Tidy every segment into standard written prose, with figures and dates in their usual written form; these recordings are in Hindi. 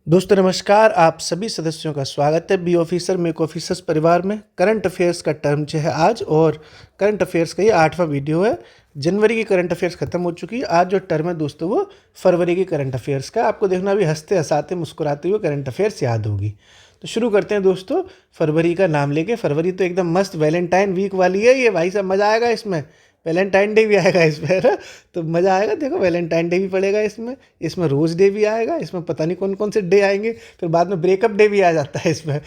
दोस्तों नमस्कार, आप सभी सदस्यों का स्वागत है बी ऑफिसर मेक ऑफिसर्स परिवार में। करंट अफेयर्स का टर्म जो है आज, और करंट अफेयर्स का ये 8वां वीडियो है। जनवरी की करंट अफेयर्स खत्म हो चुकी है। आज जो टर्म है दोस्तों वो फरवरी की करंट अफेयर्स का। आपको देखना भी हंसते हंसाते मुस्कुराते हुए करंट अफेयर्स याद होगी। तो शुरू करते हैं दोस्तों फरवरी का नाम लेके। फरवरी तो एकदम मस्त वैलेंटाइन वीक वाली है ये, भाई साहब मज़ा आएगा इसमें। वैलेंटाइन डे भी आएगा इसमें, है ना? तो मज़ा आएगा। देखो वैलेंटाइन डे भी पड़ेगा इसमें, इसमें रोज़ डे भी आएगा, इसमें पता नहीं कौन कौन से डे आएंगे, फिर बाद में ब्रेकअप डे भी आ जाता है इसमें।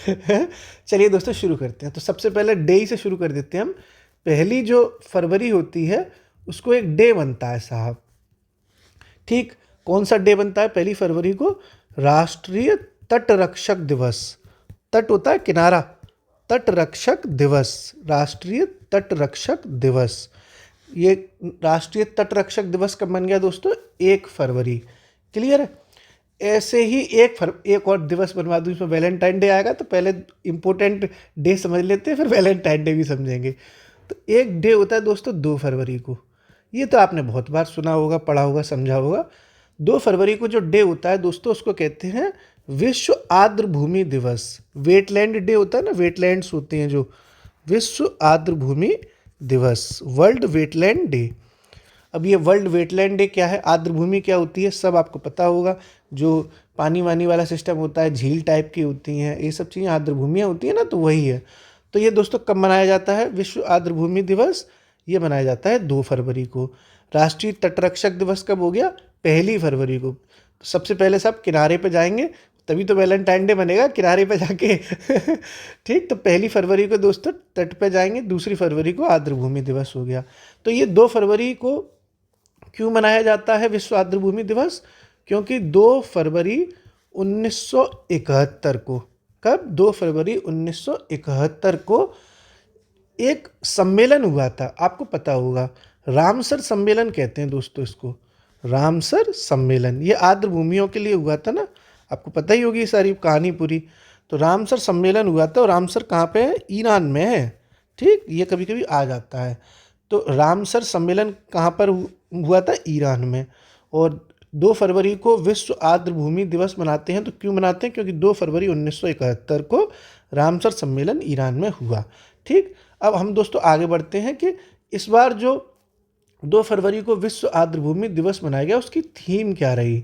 चलिए दोस्तों शुरू करते हैं। तो सबसे पहले डे ही से शुरू कर देते हैं हम। पहली जो फरवरी होती है उसको एक डे बनता है साहब। ठीक, कौन सा डे बनता है पहली फरवरी को? राष्ट्रीय तट रक्षक दिवस। तट होता है किनारा, तट रक्षक दिवस, राष्ट्रीय तट रक्षक दिवस। ये राष्ट्रीय तट रक्षक दिवस कब बन गया दोस्तों? 1 फरवरी। क्लियर है? ऐसे ही एक और दिवस बनवा दूँ इसमें, वैलेंटाइन डे आएगा तो पहले इम्पोर्टेंट डे समझ लेते हैं, फिर वैलेंटाइन डे भी समझेंगे। तो एक डे होता है दोस्तों 2 फरवरी को। ये तो आपने बहुत बार सुना होगा, पढ़ा होगा, समझा होगा। 2 फरवरी को जो डे होता है दोस्तों उसको कहते हैं विश्व आर्द्र भूमि दिवस। वेटलैंड डे होता है ना, वेटलैंड्स होते हैं जो, विश्व आर्द्र भूमि दिवस, वर्ल्ड वेटलैंड डे। अब ये वर्ल्ड वेटलैंड डे क्या है, आर्द्र भूमि क्या होती है, सब आपको पता होगा। जो पानी वानी वाला सिस्टम होता है, झील टाइप की होती हैं, ये सब चीज़ें आर्द्र भूमियाँ होती हैं ना, तो वही है। तो ये दोस्तों कब मनाया जाता है विश्व आर्द्र भूमि दिवस? ये मनाया जाता है 2 फरवरी को। राष्ट्रीय तटरक्षक दिवस कब हो गया? 1 फरवरी को। तो सबसे पहले सब किनारे पे जाएंगे, तभी तो वैलेंटाइन डे बनेगा, किनारे पे जाके। ठीक, तो 1 फरवरी को दोस्तों तट पे जाएंगे, 2 फरवरी को आर्द्र भूमि दिवस हो गया। तो ये 2 फरवरी को क्यों मनाया जाता है विश्व आर्द्र भूमि दिवस? क्योंकि 2 फरवरी 1971 को, कब? 2 फरवरी 1971 को एक सम्मेलन हुआ था, आपको पता होगा। रामसर सम्मेलन कहते हैं दोस्तों इसको, रामसर सम्मेलन। ये आर्द्र भूमियों के लिए हुआ था ना, आपको पता ही होगी सारी कहानी पूरी। तो रामसर सम्मेलन हुआ था, और रामसर कहाँ पे है? ईरान में है। ठीक, ये कभी कभी आ जाता है। तो रामसर सम्मेलन कहाँ पर हुआ था? ईरान में। और 2 फरवरी को विश्व आर्द्र भूमि दिवस मनाते हैं। तो क्यों मनाते हैं? क्योंकि 2 फरवरी 1971 को रामसर सम्मेलन ईरान में हुआ। ठीक, अब हम दोस्तों आगे बढ़ते हैं कि इस बार जो 2 फरवरी को विश्व आर्द्र भूमि दिवस मनाया गया उसकी थीम क्या रही?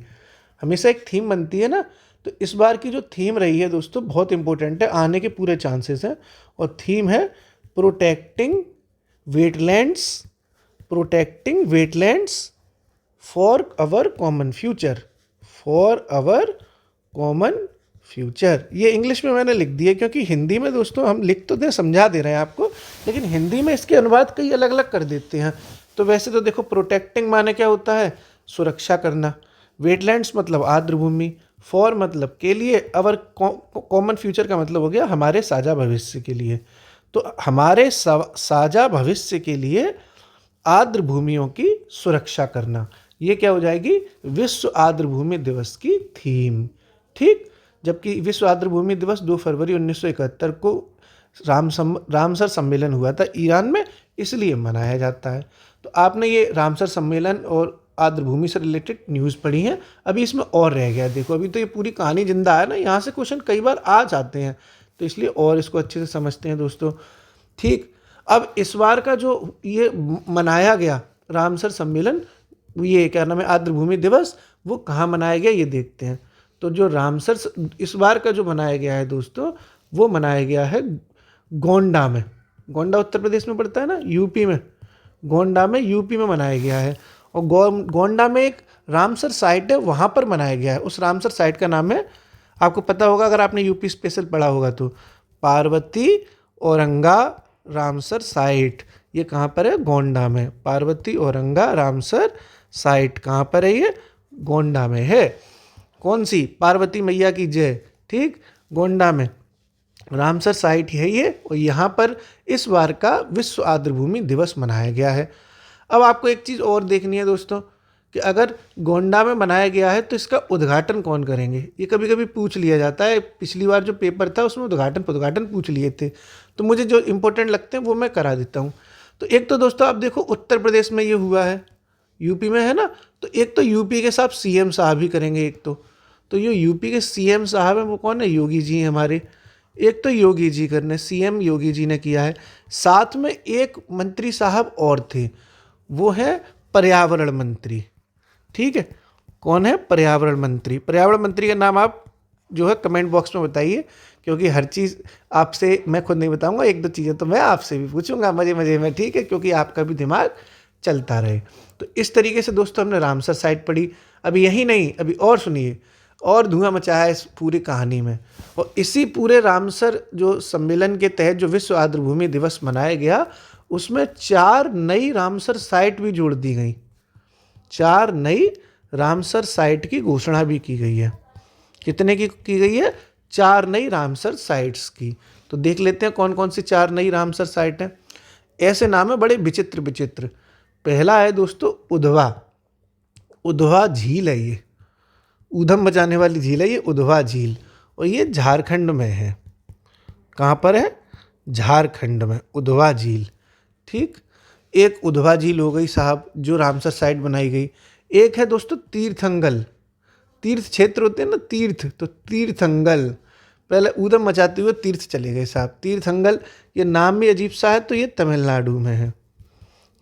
हमेशा एक थीम बनती है ना, तो इस बार की जो थीम रही है दोस्तों बहुत इंपॉर्टेंट है, आने के पूरे चांसेस हैं। और थीम है protecting wetlands, protecting wetlands for our common future, for our common future. ये इंग्लिश में मैंने लिख दिया क्योंकि हिंदी में दोस्तों हम लिख तो दे, समझा दे रहे हैं आपको, लेकिन हिंदी में इसके अनुवाद कई अलग अलग कर देते हैं। तो वैसे तो देखो प्रोटेक्टिंग माने क्या होता है? सुरक्षा करना। वेटलैंड्स मतलब आर्द्र भूमि, फॉर मतलब के लिए, अवर कॉमन फ्यूचर का मतलब हो गया हमारे साझा भविष्य के लिए। तो हमारे साझा भविष्य के लिए आर्द्र भूमियों की सुरक्षा करना, ये क्या हो जाएगी? विश्व आर्द्र भूमि दिवस की थीम। ठीक, जबकि विश्व आर्द्र भूमि दिवस 2 फरवरी 1971 को रामसर सम्मेलन हुआ था ईरान में, इसलिए मनाया जाता है। तो आपने ये रामसर सम्मेलन और आर्द्र भूमि से रिलेटेड न्यूज़ पढ़ी है। अभी इसमें और रह गया, देखो अभी तो ये पूरी कहानी जिंदा है ना, यहाँ से क्वेश्चन कई बार आ जाते हैं, तो इसलिए और इसको अच्छे से समझते हैं दोस्तों। ठीक, अब इस बार का जो ये मनाया गया रामसर सम्मेलन, ये क्या नाम है, आर्द्र भूमि दिवस, वो कहाँ मनाया गया ये देखते हैं। तो जो रामसर इस बार का जो मनाया गया है दोस्तों, वो मनाया गया है गोंडा में। गोंडा उत्तर प्रदेश में पड़ता है ना, यूपी में। गोंडा में यूपी में मनाया गया है। और गोंडा में एक रामसर साइट है, वहाँ पर मनाया गया है। उस रामसर साइट का नाम है, आपको पता होगा अगर आपने यूपी स्पेशल पढ़ा होगा तो, पार्वती औरंगा रामसर साइट। ये कहाँ पर है? गोंडा में। पार्वती औरंगा रामसर साइट कहाँ पर है? ये गोंडा में है। कौन सी? पार्वती मैया की जय। ठीक, गोंडा में रामसर साइट है ये, और यहाँ पर इस बार का विश्व आर्द्र भूमि दिवस मनाया गया है। अब आपको एक चीज़ और देखनी है दोस्तों, कि अगर गोंडा में मनाया गया है तो इसका उद्घाटन कौन करेंगे? ये कभी कभी पूछ लिया जाता है। पिछली बार जो पेपर था उसमें उद्घाटन पूछ लिए थे, तो मुझे जो इंपॉर्टेंट लगते हैं वो मैं करा देता हूँ। तो एक तो दोस्तों आप देखो उत्तर प्रदेश में ये हुआ है, यूपी में है ना, तो एक तो यूपी के साथ सीएम साहब ही करेंगे एक तो। तो ये यूपी के सीएम साहब हैं वो कौन है? योगी जी हैं हमारे। एक तो योगी जी करने सीएम योगी जी ने किया है, साथ में एक मंत्री साहब और थे, वो है पर्यावरण मंत्री। ठीक है, कौन है? पर्यावरण मंत्री। पर्यावरण मंत्री का नाम आप जो है कमेंट बॉक्स में बताइए, क्योंकि हर चीज़ आपसे मैं खुद नहीं बताऊंगा, एक दो चीज़ें तो मैं आपसे भी पूछूंगा मजे मजे में, ठीक है, क्योंकि आपका भी दिमाग चलता रहे। तो इस तरीके से दोस्तों हमने रामसर साइट पढ़ी। अभी यही नहीं, अभी और सुनिए, और धुआं मचाया है इस पूरी कहानी में। और इसी पूरे रामसर जो सम्मेलन के तहत जो विश्व आर्द्रभूमि दिवस मनाया गया, उसमें 4 नई रामसर साइट भी जोड़ दी गई। 4 नई रामसर साइट की घोषणा भी की गई है। कितने की गई है? 4 नई रामसर साइट्स की। तो देख लेते हैं कौन कौन सी 4 नई रामसर साइट हैं। ऐसे नाम है बड़े विचित्र विचित्र। पहला है दोस्तों उधवा। उधवा झील है ये, ऊधम मचाने वाली झील है ये, उधवा झील। और ये झारखंड में है। कहाँ पर है? झारखंड में उधवा झील। ठीक, एक उधवा झील हो गई साहब जो रामसर साइट बनाई गई। एक है दोस्तों तीर्थंगल। तीर्थ क्षेत्र होते हैं ना, तीर्थ, तो तीर्थंगल। पहले ऊधम मचाते हुए तीर्थ चले गए साहब। तीर्थंगल, ये नाम भी अजीब सा है, तो ये तमिलनाडु में है।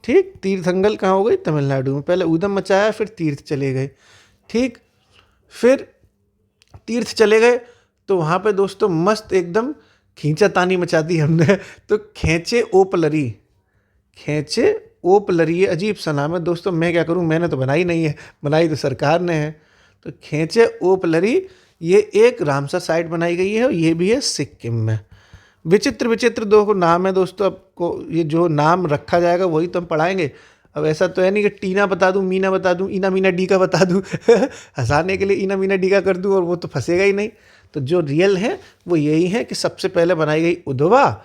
ठीक, तीर्थंगल कहाँ हो गई? तमिलनाडु में। पहले ऊधम मचाया, फिर तीर्थ चले गए। ठीक, फिर तीर्थ चले गए तो वहाँ पे दोस्तों मस्त एकदम खींचातानी मचा दी हमने। तो खेचे ओपलरी, खेचे ओपलरी, ये अजीब सा नाम है दोस्तों, मैं क्या करूँ, मैंने तो बनाई नहीं है, बनाई तो सरकार ने है। तो खेचे ओपलरी, ये एक रामसर साइट बनाई गई है, और ये भी है सिक्किम में। विचित्र विचित्र दो नाम है दोस्तों। आपको ये जो नाम रखा जाएगा वही तो हम पढ़ाएंगे। अब ऐसा तो है नहीं कि टीना बता दूं, मीना बता दूं, इना मीना डी का बता दूं हंसाने के लिए इना मीना डी का कर दूं, और वो तो फंसेगा ही नहीं। तो जो रियल है वो यही है कि सबसे पहले बनाई गई उधवा,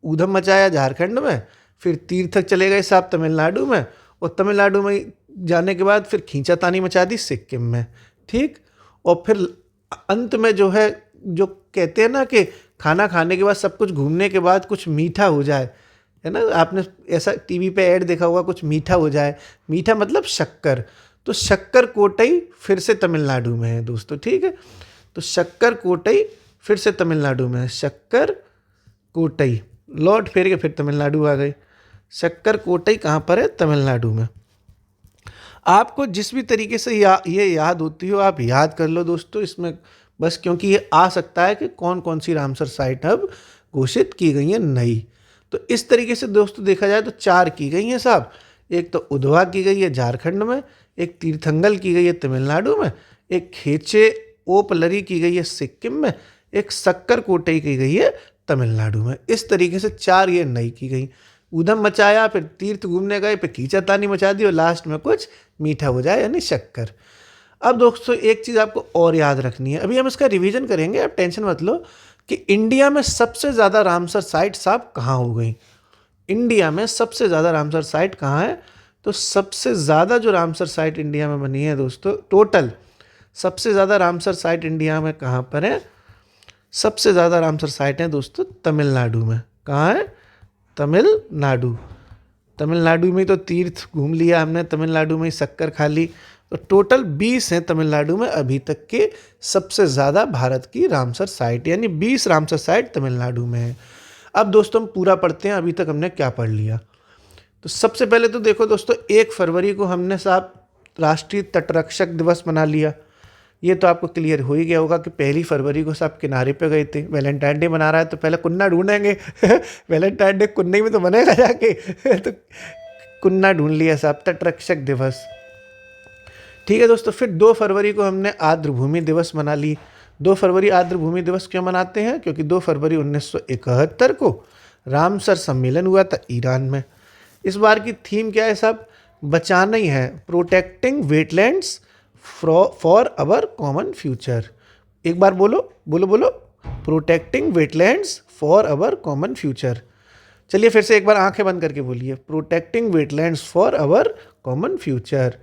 ऊधम मचाया झारखंड में, फिर तीर्थक चले गए साहब तमिलनाडु में, और तमिलनाडु में जाने के बाद फिर खींचातानी मचा दी सिक्किम में। ठीक, और फिर अंत में जो है, जो कहते हैं ना कि खाना खाने के बाद, सब कुछ घूमने के बाद कुछ मीठा हो जाए, है ना, आपने ऐसा टीवी पे ऐड देखा होगा, कुछ मीठा हो जाए। मीठा मतलब शक्कर। तो शक्कर कोटई फिर से तमिलनाडु में है दोस्तों। ठीक है, तो शक्कर कोटई फिर से तमिलनाडु में है। शक्कर कोटई, लौट फेर के फिर तमिलनाडु आ गए। शक्कर कोटई कहाँ पर है? तमिलनाडु में। आपको जिस भी तरीके से ये याद होती हो आप याद कर लो दोस्तों इसमें, बस, क्योंकि ये आ सकता है कि कौन कौन सी रामसर साइट अब घोषित की गई है नई। तो इस तरीके से दोस्तों देखा जाए तो 4 की गई हैं साहब। एक तो उधवा की गई है झारखंड में, एक तीर्थंगल की गई है तमिलनाडु में, एक खेचे ओपलरी की गई है सिक्किम में, एक शक्कर कोटई की गई है तमिलनाडु में। इस तरीके से 4 ये नई की गई। ऊधम मचाया, फिर तीर्थ घूमने गए, फिर खींचातानी मचा दी, और लास्ट में कुछ मीठा हो जाए यानी शक्कर। अब दोस्तों एक चीज़ आपको और याद रखनी है, अभी हम इसका रिवीजन करेंगे, आप टेंशन मत लो, कि इंडिया में सबसे ज़्यादा रामसर साइट साहब कहाँ हो गई। इंडिया में सबसे ज़्यादा रामसर साइट कहाँ है? तो सबसे ज़्यादा जो रामसर साइट इंडिया में बनी है दोस्तों, टोटल सबसे ज़्यादा रामसर साइट इंडिया में कहाँ पर है? सबसे ज़्यादा रामसर साइट है दोस्तों तमिलनाडु में। कहाँ है? तमिलनाडु। तमिलनाडु में तो तीर्थ घूम लिया हमने, तमिलनाडु में ही शक्कर खा ली। तो टोटल 20 हैं तमिलनाडु में अभी तक के सबसे ज़्यादा भारत की रामसर साइट, यानी 20 रामसर साइट तमिलनाडु में है। अब दोस्तों हम पूरा पढ़ते हैं, अभी तक हमने क्या पढ़ लिया। तो सबसे पहले तो देखो दोस्तों, 1 फरवरी को हमने साहब राष्ट्रीय तटरक्षक दिवस मना लिया। ये तो आपको क्लियर हो ही गया होगा कि 1 फरवरी को साहब किनारे पे गए थे। वैलेंटाइन डे मना रहा है तो पहले कुन्ना ढूंढेंगे वैलेंटाइन डे कुन्ने में तो बनेगा जाके तो कुन्ना ढूंढ लिया साहब, तटरक्षक दिवस। ठीक है दोस्तों, फिर 2 फरवरी को हमने आर्द्रभूमि दिवस मना ली। 2 फरवरी आर्द्रभूमि दिवस क्यों मनाते हैं? क्योंकि 2 फरवरी 1971 को रामसर सम्मेलन हुआ था ईरान में। इस बार की थीम क्या है साहब? बचाना ही है, protecting wetlands for our common future. एक बार बोलो बोलो बोलो, protecting wetlands for our common future. चलिए फिर से एक बार आंखें बंद करके बोलिए, protecting wetlands for our common future.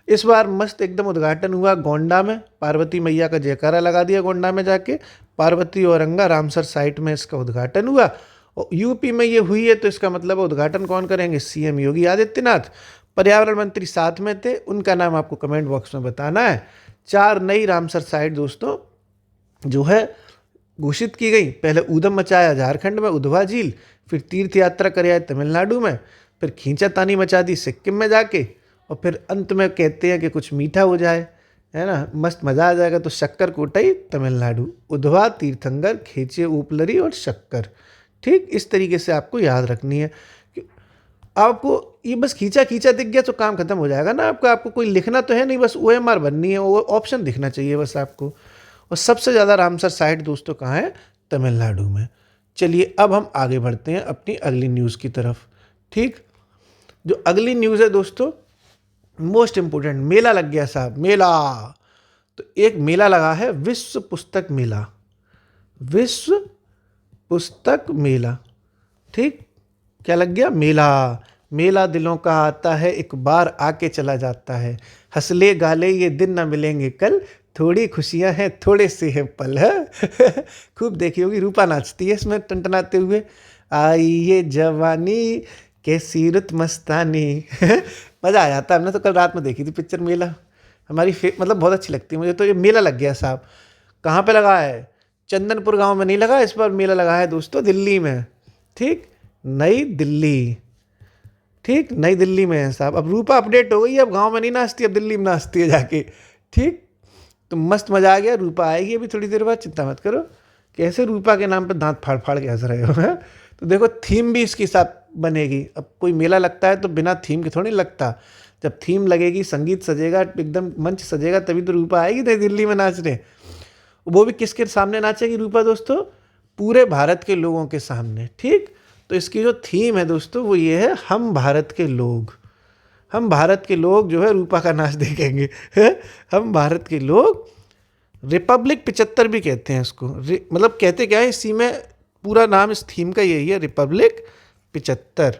इस बार मस्त एकदम उद्घाटन हुआ गोंडा में, पार्वती मैया का जयकारा लगा दिया गोंडा में जाके। पार्वती औरंगा रामसर साइट में इसका उद्घाटन हुआ। और यूपी में ये हुई है तो इसका मतलब उद्घाटन कौन करेंगे? सीएम योगी आदित्यनाथ। पर्यावरण मंत्री साथ में थे, उनका नाम आपको कमेंट बॉक्स में बताना है। 4 नई रामसर साइट दोस्तों जो है घोषित की गई। पहले ऊधम मचाया झारखंड में उधवा झील, फिर तीर्थ यात्रा कर आए तमिलनाडु में, फिर खींचातानी मचा दी सिक्किम में जाके, और फिर अंत में कहते हैं कि कुछ मीठा हो जाए, है ना, मस्त मज़ा आ जाएगा, तो शक्कर कोटई तमिलनाडु, उधवा तीर्थंकर खेचे ऊपलरी और शक्कर। ठीक इस तरीके से आपको याद रखनी है। कि आपको ये बस खींचा खींचा दिख गया तो काम खत्म हो जाएगा ना आपका, आपको कोई लिखना तो है नहीं, बस OMR बननी है, वो ऑप्शन दिखना चाहिए बस आपको। और सबसे ज़्यादा रामसर साइट दोस्तों कहाँ है? तमिलनाडु में। चलिए अब हम आगे बढ़ते हैं अपनी अगली न्यूज़ की तरफ। ठीक, जो अगली न्यूज़ है दोस्तों मोस्ट इम्पोर्टेंट, मेला लग गया साहब, मेला। तो एक मेला लगा है, विश्व पुस्तक मेला, विश्व पुस्तक मेला। ठीक, क्या लग गया? मेला। मेला दिलों का आता है, एक बार आके चला जाता है, हंसले गाले ये दिन ना मिलेंगे कल, थोड़ी खुशियां हैं थोड़े से हैं पल है। खूब देखी होगी, रूपा नाचती है इसमें टनटनाते हुए, आई ये जवानी कैसी रुत मस्तानी। मज़ा आ जाता है। हमने तो कल रात में देखी थी पिक्चर मेला, हमारी मतलब बहुत अच्छी लगती है मुझे तो। ये मेला लग गया साहब, कहाँ पे लगा है? चंदनपुर गांव में नहीं लगा, इस बार मेला लगा है दोस्तों दिल्ली में। ठीक, नई दिल्ली। ठीक, नई दिल्ली में है साहब। अब रूपा अपडेट हो गई, अब गांव में नहीं नाचती, अब दिल्ली में नाचती है जाके। ठीक, तो मस्त मज़ा आ गया। रूपा आएगी अभी थोड़ी देर बाद, चिंता मत करो। कैसे रूपा के नाम पे दांत फाड़ फाड़ के हंस रहे हो, हैं? तो देखो थीम भी इसके साथ बनेगी। अब कोई मेला लगता है तो बिना थीम के थोड़ी लगता, जब थीम लगेगी, संगीत सजेगा, एकदम मंच सजेगा, तभी तो रूपा आएगी नई दिल्ली में नाचने। वो भी किसके सामने नाचेगी रूपा दोस्तों? पूरे भारत के लोगों के सामने। ठीक, तो इसकी जो थीम है दोस्तों वो ये है, हम भारत के लोग। हम भारत के लोग जो है रूपा का नाच देखेंगे। हम भारत के लोग। रिपब्लिक 75 भी कहते हैं इसको, मतलब कहते क्या है इसी में, पूरा नाम इस थीम का यही है, रिपब्लिक 75।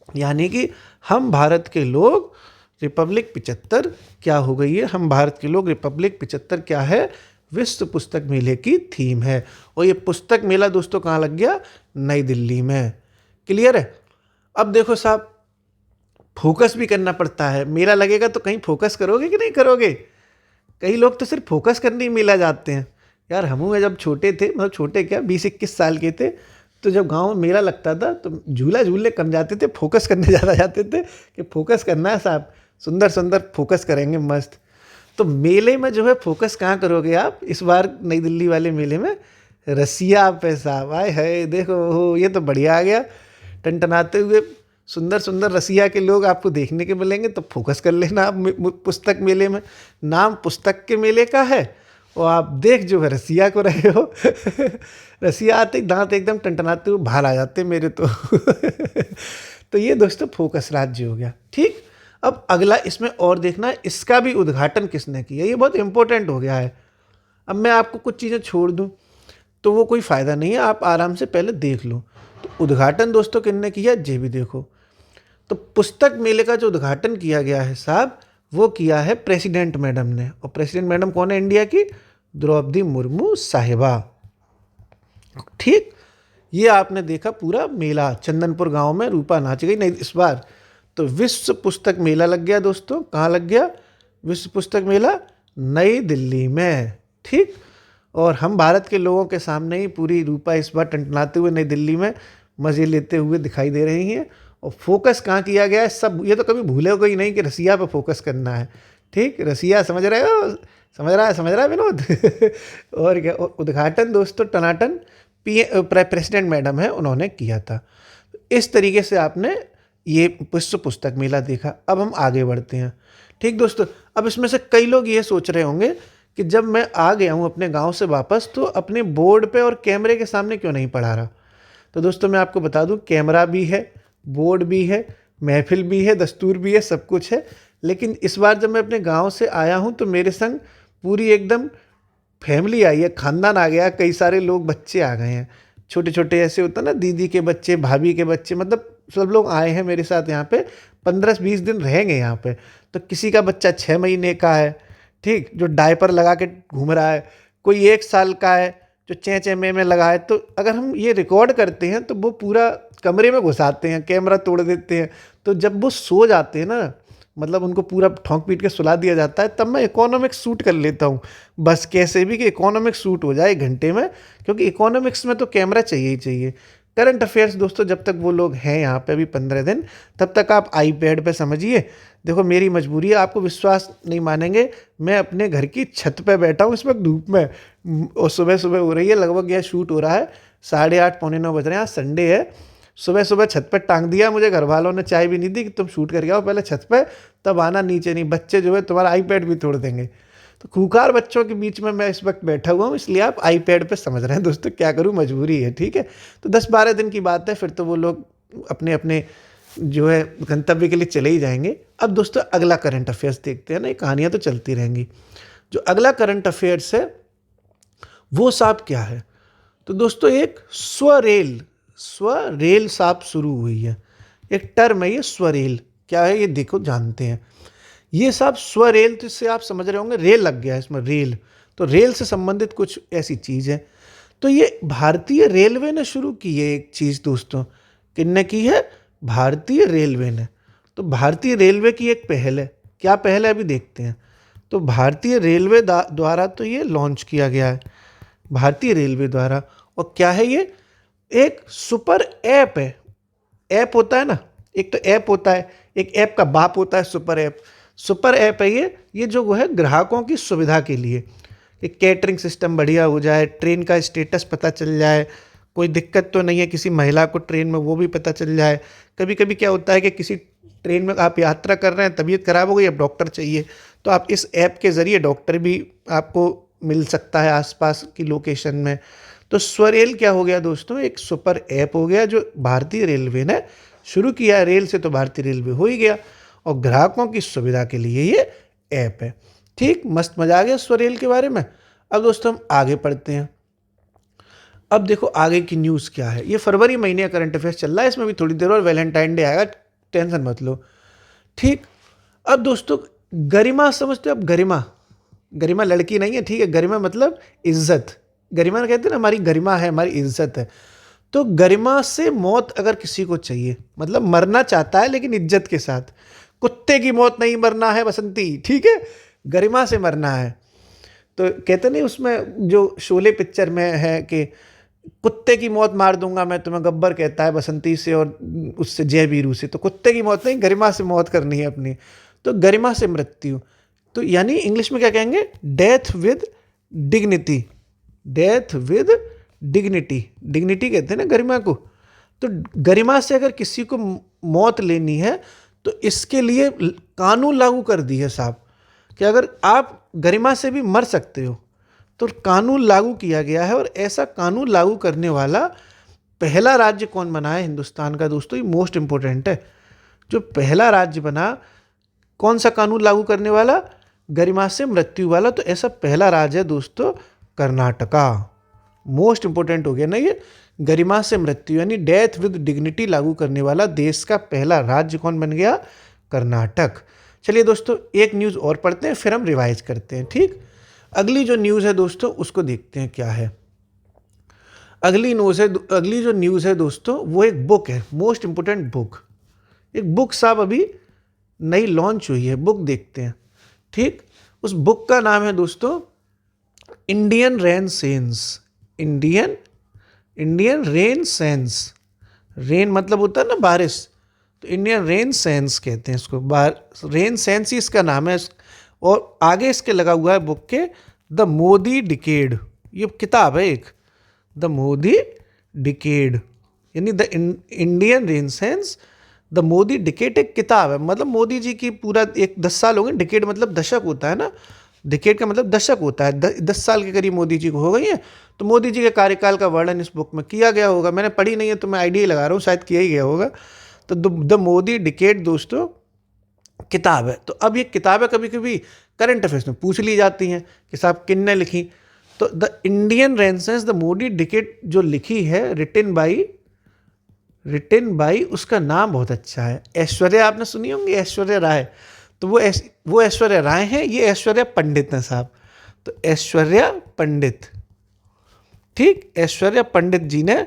यानी कि हम भारत के लोग रिपब्लिक 75 क्या हो गई है? हम भारत के लोग रिपब्लिक 75 क्या है? विश्व पुस्तक मेले की थीम है। और ये पुस्तक मेला दोस्तों कहाँ लग गया? नई दिल्ली में। क्लियर है? अब देखो साहब, फोकस भी करना पड़ता है। मेला लगेगा तो कहीं फोकस करोगे कि नहीं करोगे? कई लोग तो सिर्फ फोकस करने ही मेला जाते हैं। यार हम जब छोटे थे, मतलब छोटे क्या 20-21 साल के थे, तो जब गांव में मेला लगता था तो झूला झूलने कम जाते थे, फोकस करने ज़्यादा जाते थे कि फोकस करना है साहब, सुंदर सुंदर फोकस करेंगे मस्त। तो मेले में जो है फोकस कहाँ करोगे आप इस बार नई दिल्ली वाले मेले में? रसिया पे साहब। आए है, देखो हो, ये तो बढ़िया आ गया। टनटनाते हुए सुंदर सुंदर रसिया के लोग आपको देखने के मिलेंगे, तो फोकस कर लेना आप पुस्तक मेले में। नाम पुस्तक के मेले का है और आप देख जो है रसिया को रहे हो। रसिया आते ही दांत एकदम टनटनाते हुए बाहर आ जाते मेरे तो। तो ये दोस्तों फोकस राज्य हो गया। ठीक, अब अगला इसमें और देखना, इसका भी उद्घाटन किसने किया, ये बहुत इंपॉर्टेंट हो गया है। अब मैं आपको कुछ चीज़ें छोड़ दूँ तो वो कोई फ़ायदा नहीं है, आप आराम से पहले देख लो। तो उद्घाटन दोस्तों किसने किया, ये भी देखो। तो पुस्तक मेले का जो उद्घाटन किया गया है साहब, वो किया है प्रेसिडेंट मैडम ने। और प्रेसिडेंट मैडम कौन है इंडिया की? द्रौपदी मुर्मू साहिबा। ठीक, ये आपने देखा पूरा मेला, चंदनपुर गांव में रूपा नाच गई नहीं इस बार। तो विश्व पुस्तक मेला लग गया दोस्तों, कहाँ लग गया? विश्व पुस्तक मेला नई दिल्ली में। ठीक, और हम भारत के लोगों के सामने ही पूरी रूपा इस बार टनटनाते हुए नई दिल्ली में मज़े लेते हुए दिखाई दे रही हैं। और फोकस कहाँ किया गया है सब, ये तो कभी भूलोगे ही नहीं कि रसिया पे फोकस करना है। ठीक, रसिया समझ रहे हो? समझ रहा है विनोद? और क्या उद्घाटन दोस्तों टनाटन प्रेसिडेंट मैडम है उन्होंने किया था। इस तरीके से आपने ये विश्व पुस्तक मेला देखा। अब हम आगे बढ़ते हैं। ठीक दोस्तों, अब इसमें से कई लोग ये सोच रहे होंगे कि जब मैं आ गया हूँ अपने गांव से वापस, तो अपने बोर्ड पे और कैमरे के सामने क्यों नहीं पढ़ा रहा? तो दोस्तों मैं आपको बता दूं, कैमरा भी है, बोर्ड भी है, महफिल भी है, दस्तूर भी है, सब कुछ है। लेकिन इस बार जब मैं अपने गांव से आया हूं तो मेरे संग पूरी एकदम फैमिली आई है, खानदान आ गया, कई सारे लोग, बच्चे आ गए हैं, छोटे छोटे ऐसे होता ना, दीदी के बच्चे, भाभी के बच्चे, मतलब सब लोग आए हैं मेरे साथ यहाँ पे। 15-20 दिन रहेंगे यहाँ पे। तो किसी का बच्चा 6 महीने का है, ठीक, जो डायपर लगा के घूम रहा है, कोई 1 साल का है जो चें चें में लगा है। तो अगर हम ये रिकॉर्ड करते हैं तो वो पूरा कमरे में घुसाते हैं, कैमरा तोड़ देते हैं। तो जब वो सो जाते हैं ना, मतलब उनको पूरा ठोंक पीट के सुला दिया जाता है, तब मैं इकोनॉमिक्स सूट कर लेता हूँ बस कैसे भी कि इकोनॉमिक्स सूट हो जाए 1 घंटे में, क्योंकि इकोनॉमिक्स में तो कैमरा चाहिए ही चाहिए। करंट अफेयर्स दोस्तों जब तक वो लोग हैं यहाँ पे अभी 15 दिन, तब तक आप आईपैड पे समझिए। देखो मेरी मजबूरी है, आपको विश्वास नहीं मानेंगे, मैं अपने घर की छत पे बैठा हूँ इस वक्त धूप में, और सुबह सुबह हो रही है, लगभग यह शूट हो रहा है 8:30 पौने 9 बज रहे हैं, आज संडे है। सुबह सुबह छत पर टांग दिया, मुझे घर वालों ने चाय भी नहीं दी कि तुम शूट करके आओ पहले छत पे, तब आना नीचे, नहीं बच्चे जो है तुम्हारा आईपैड भी तोड़ देंगे। तो खूंखार बच्चों के बीच में मैं इस वक्त बैठा हुआ हूँ, इसलिए आप आईपैड पे समझ रहे हैं दोस्तों, क्या करूँ मजबूरी है, ठीक है। तो 10-12 दिन की बात है, फिर तो वो लोग अपने अपने जो है गंतव्य के लिए चले ही जाएंगे। अब दोस्तों अगला करंट अफेयर्स देखते हैं ना, ये कहानियाँ तो चलती रहेंगी। जो अगला करंट अफेयर्स है वो साहब क्या है, तो दोस्तों एक स्वरेल साहब शुरू हुई है, एक टर्म है ये स्वरेल, क्या है ये देखो जानते हैं। ये साहब स्वरेल, तो इससे आप समझ रहे होंगे रेल लग गया है इसमें, रेल, तो रेल से संबंधित कुछ ऐसी चीज़ है। तो ये भारतीय रेलवे ने शुरू की है एक चीज़ दोस्तों, किसने की है, भारतीय रेलवे ने। तो भारतीय रेलवे की एक पहल है, क्या पहल है अभी देखते हैं। तो भारतीय रेलवे द्वारा तो ये लॉन्च किया गया है, भारतीय रेलवे द्वारा। और क्या है ये, एक सुपर ऐप है। ऐप होता है ना, एक तो ऐप होता है, एक ऐप का बाप होता है सुपर ऐप। सुपर ऐप है ये जो वो है ग्राहकों की सुविधा के लिए, कि कैटरिंग सिस्टम बढ़िया हो जाए, ट्रेन का स्टेटस पता चल जाए, कोई दिक्कत तो नहीं है किसी महिला को ट्रेन में, वो भी पता चल जाए। कभी कभी क्या होता है कि किसी ट्रेन में आप यात्रा कर रहे हैं, तबीयत खराब हो गई, अब डॉक्टर चाहिए, तो आप इस ऐप के ज़रिए डॉक्टर भी आपको मिल सकता है आसपास की लोकेशन में। तो स्वरेल क्या हो गया दोस्तों, एक सुपर ऐप हो गया जो भारतीय रेलवे ने शुरू किया है। रेल से तो भारतीय रेलवे हो ही गया, और ग्राहकों की सुविधा के लिए ये ऐप है। ठीक, मस्त मजा आ गया स्वरेल के बारे में। अब दोस्तों हम आगे पढ़ते हैं। अब देखो आगे की न्यूज़ क्या है, ये फरवरी महीने का करंट अफेयर्स चल रहा है, इसमें भी थोड़ी देर और वैलेंटाइन डे आएगा, टेंशन मत लो। ठीक, अब दोस्तों गरिमा समझते हो, अब गरिमा, गरिमा लड़की नहीं है, ठीक है, गरिमा मतलब इज्जत। गरिमा कहते हैं ना, हमारी गरिमा है, हमारी इज्जत है। तो गरिमा से मौत अगर किसी को चाहिए, मतलब मरना चाहता है लेकिन इज्जत के साथ, कुत्ते की मौत नहीं मरना है बसंती, ठीक है, गरिमा से मरना है। तो कहते नहीं उसमें जो शोले पिक्चर में है कि कुत्ते की मौत मार दूंगा मैं तुम्हें, गब्बर कहता है बसंती से और उससे जय वीरू से, तो कुत्ते की मौत नहीं, गरिमा से मौत करनी है अपनी। तो गरिमा से मृत्यु, तो यानी इंग्लिश में क्या कहेंगे, death with dignity, death with dignity, dignity कहते हैं ना गरिमा को। तो गरिमा से अगर किसी को मौत लेनी है तो इसके लिए कानून लागू कर दी है साहब, कि अगर आप गरिमा से भी मर सकते हो, तो कानून लागू किया गया है। और ऐसा कानून लागू करने वाला पहला राज्य कौन बना है हिंदुस्तान का दोस्तों, ये मोस्ट इंपॉर्टेंट है। जो पहला राज्य बना, कौन सा कानून लागू करने वाला, गरिमा से मृत्यु वाला, तो ऐसा पहला राज्य है दोस्तों कर्नाटका। मोस्ट इंपॉर्टेंट हो गया ना ये, गरिमा से मृत्यु यानी डेथ विद डिग्निटी लागू करने वाला देश का पहला राज्य कौन बन गया, कर्नाटक। चलिए दोस्तों एक न्यूज़ और पढ़ते हैं, फिर हम रिवाइज करते हैं। ठीक, अगली जो न्यूज़ है दोस्तों उसको देखते हैं क्या है। अगली जो न्यूज़ है दोस्तों वो एक बुक है, मोस्ट इंपोर्टेंट बुक। एक बुक साहब अभी नई लॉन्च हुई है, बुक देखते हैं। ठीक, उस बुक का नाम है दोस्तों Indian rain sense. Indian rain sense, rain मतलब होता है ना बारिश, तो इंडियन रेन सेंस कहते हैं इसको, रेन सेंस ही इसका नाम है। और आगे इसके लगा हुआ है बुक के द मोदी डिकेड, ये किताब है एक, द मोदी डिकेड यानी the Indian renaissance, the Modi decade एक किताब है। मतलब मोदी जी की पूरा एक 10 साल हो गए, डिकेड मतलब दशक होता है ना, डिकेड का मतलब दशक होता है, 10 साल के करीब मोदी जी को हो गई है। तो मोदी जी के कार्यकाल का वर्णन इस बुक में किया गया होगा, मैंने पढ़ी नहीं है तो मैं आइडिया लगा रहा हूँ, शायद किया ही गया होगा। तो द मोदी डिकेड दोस्तों किताब है। तो अब ये किताबें कभी कभी करंट अफेयर्स में पूछ ली जाती हैं कि साहब किन ने लिखी, तो the Indian renaissance the Modi decade जो लिखी है, रिटन बाई, उसका नाम बहुत अच्छा है, ऐश्वर्या, आपने सुनी होंगी ऐश्वर्या राय, तो वो ऐश्वर्या राय हैं, ये ऐश्वर्या पंडित हैं साहब। तो ऐश्वर्या पंडित, ठीक, ऐश्वर्या पंडित जी ने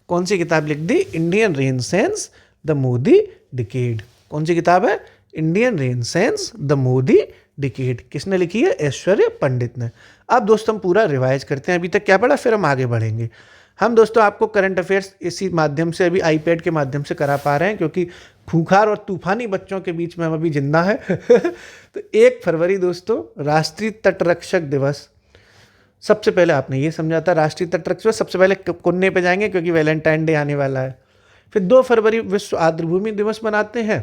कौन सी किताब लिख दी, Indian renaissance the Modi decade. कौन सी किताब है, Indian renaissance the Modi decade. किसने लिखी है? ऐश्वर्य पंडित ने। अब दोस्तों हम पूरा रिवाइज करते हैं, अभी तक क्या पढ़ा, फिर हम आगे बढ़ेंगे। हम दोस्तों आपको करंट अफेयर्स इसी माध्यम से, अभी आईपैड के माध्यम से करा पा रहे हैं, क्योंकि खूंखार और तूफानी बच्चों के बीच में हम अभी जिंदा है। तो 1 फरवरी दोस्तों राष्ट्रीय तटरक्षक दिवस। सबसे पहले आपने ये समझा था राष्ट्रीय तटरक्षक दिवस, सबसे पहले कुन्ने पे जाएंगे क्योंकि वैलेंटाइन डे आने वाला है। फिर 2 फरवरी विश्व आर्द्रभूमि दिवस मनाते हैं।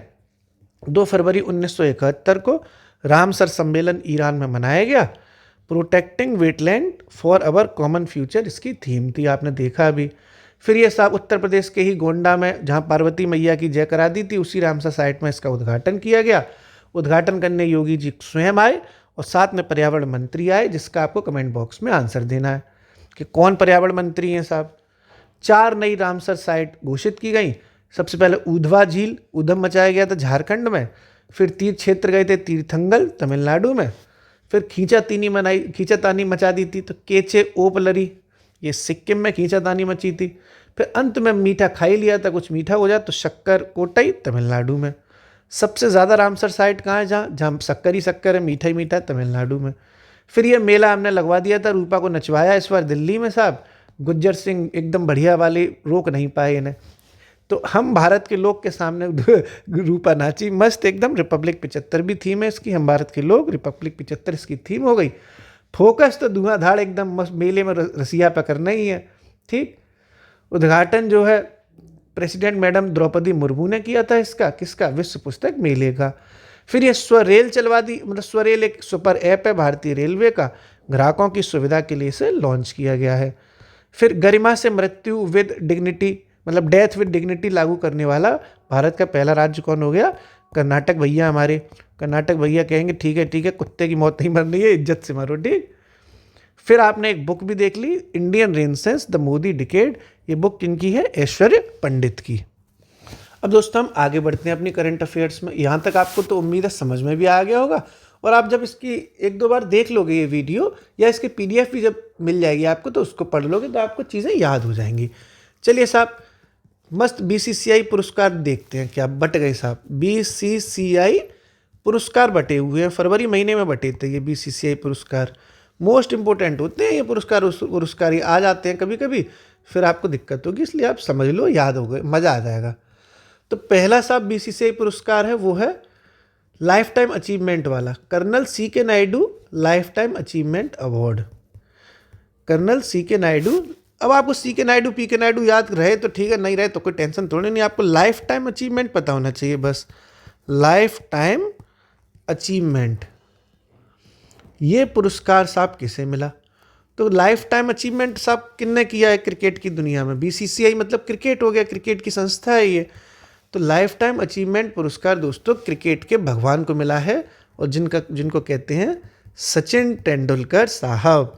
2 फरवरी 1971 को रामसर सम्मेलन ईरान में मनाया गया। Protecting wetland for our common future इसकी थीम थी, आपने देखा अभी। फिर ये साहब उत्तर प्रदेश के ही गोंडा में, जहाँ पार्वती मैया की जय करा दी थी, उसी रामसर साइट में इसका उद्घाटन किया गया। उद्घाटन करने योगी जी स्वयं आए और साथ में पर्यावरण मंत्री आए, जिसका आपको कमेंट बॉक्स में आंसर देना है कि कौन पर्यावरण मंत्री हैं साहब। 4 नई रामसर साइट घोषित की गई। सबसे पहले ऊधवा झील उधम मचाया गया था झारखंड में। फिर तीर्थ क्षेत्र गए थे तीर्थंगल तमिलनाडु में। फिर खींचातानी मचा दी थी तो केचे ओपलरी, ये सिक्किम में खींचातानी मची थी। फिर अंत में मीठा खा ही लिया था, कुछ मीठा हो जाए तो शक्कर कोटई तमिलनाडु में। सबसे ज़्यादा रामसर साइट कहाँ है? जहाँ शक्कर ही शक्कर है, मीठा ही मीठा है, तमिलनाडु में। फिर ये मेला हमने लगवा दिया था, रूपा को नचवाया इस बार दिल्ली में साहब। गुज्जर सिंह एकदम बढ़िया वाले, रोक नहीं पाए इन्हें। तो हम भारत के लोग के सामने रूपा नाची मस्त एकदम। रिपब्लिक 75 भी थीम है इसकी, हम भारत के लोग, रिपब्लिक 75 इसकी थीम हो गई। फोकस तो धुआंधाड़ एकदम मस्त, मेले में रसिया पे करना ही है, ठीक। उद्घाटन जो है प्रेसिडेंट मैडम द्रौपदी मुर्मू ने किया था इसका, किसका? विश्व पुस्तक मेले का। फिर ये स्वरेल चलवा दी, मतलब स्वरेल एक सुपर ऐप है भारतीय रेलवे का, ग्राहकों की सुविधा के लिए इसे लॉन्च किया गया है। फिर गरिमा से मृत्यु विद डिग्निटी, मतलब डेथ विद डिग्निटी लागू करने वाला भारत का पहला राज्य कौन हो गया? कर्नाटक भैया हमारे। कर्नाटक भैया कहेंगे ठीक है, कुत्ते की मौत नहीं मरनी है, इज्जत से मरो, ठीक। फिर आपने एक बुक भी देख ली, Indian renaissance the Modi decade. ये बुक किनकी है? ऐश्वर्य पंडित की। अब दोस्तों हम आगे बढ़ते हैं अपनी करंट अफेयर्स में। यहाँ तक आपको तो उम्मीद है समझ में भी आ गया होगा, और आप जब इसकी 1-2 बार देख लोगे ये वीडियो, या इसकी PDF भी जब मिल जाएगी आपको, तो उसको पढ़ लोगे तो आपको चीज़ें याद हो जाएंगी। चलिए साहब, मस्त BCCI पुरस्कार देखते हैं क्या बट गए साहब। BCCI पुरस्कार बटे हुए हैं, फरवरी महीने में बटे थे ये BCCI पुरस्कार। मोस्ट इंपॉर्टेंट होते हैं ये पुरस्कार ये आ जाते हैं कभी कभी, फिर आपको दिक्कत होगी, इसलिए आप समझ लो, याद हो गए, मज़ा आ जाएगा। तो पहला साहब BCCI पुरस्कार है, वो है लाइफ टाइम अचीवमेंट वाला, colonel CK Naidu life time achievement award. Colonel CK Naidu. अब आपको CK नायडू PK नायडू याद रहे तो ठीक है, नहीं रहे तो कोई टेंशन थोड़ी नहीं, आपको लाइफ टाइम अचीवमेंट पता होना चाहिए बस। लाइफ टाइम अचीवमेंट, ये पुरस्कार साहब किसे मिला? तो लाइफ टाइम अचीवमेंट साहब किसने किया है क्रिकेट की दुनिया में? BCCI मतलब क्रिकेट हो गया, क्रिकेट की संस्था है ये। तो लाइफ टाइम अचीवमेंट पुरस्कार दोस्तों क्रिकेट के भगवान को मिला है, और जिनको कहते हैं सचिन तेंदुलकर साहब।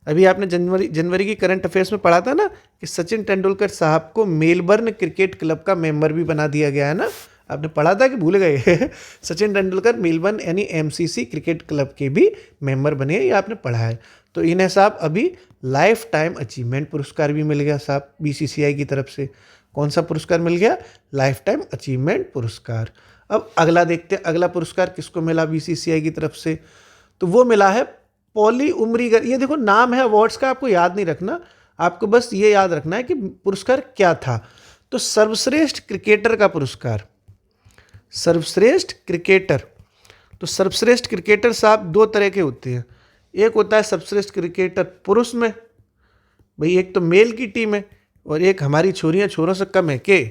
अभी आपने जनवरी की करंट अफेयर्स में पढ़ा था ना कि सचिन तेंदुलकर साहब को मेलबर्न क्रिकेट क्लब का मेंबर भी बना दिया गया है ना, आपने पढ़ा था कि भूल गए? सचिन तेंदुलकर मेलबर्न यानी MCC क्रिकेट क्लब के भी मेंबर बने, ये आपने पढ़ा है। तो इन्हें साहब अभी लाइफ टाइम अचीवमेंट पुरस्कार भी मिल गया साहब BCCI की तरफ से। कौन सा पुरस्कार मिल गया? लाइफ टाइम अचीवमेंट पुरस्कार। अब अगला देखते हैं, अगला पुरस्कार किसको मिला BCCI की तरफ से? तो वो मिला है पॉली उमरीगर। ये देखो नाम है अवार्ड्स का, आपको याद नहीं रखना, आपको बस ये याद रखना है कि पुरस्कार क्या था। तो सर्वश्रेष्ठ क्रिकेटर का पुरस्कार, सर्वश्रेष्ठ क्रिकेटर। तो सर्वश्रेष्ठ क्रिकेटर साहब 2 तरह के होते हैं, एक होता है सर्वश्रेष्ठ क्रिकेटर पुरुष में, भाई एक तो मेल की टीम है, और एक हमारी छोरियां छोरों से कम है के,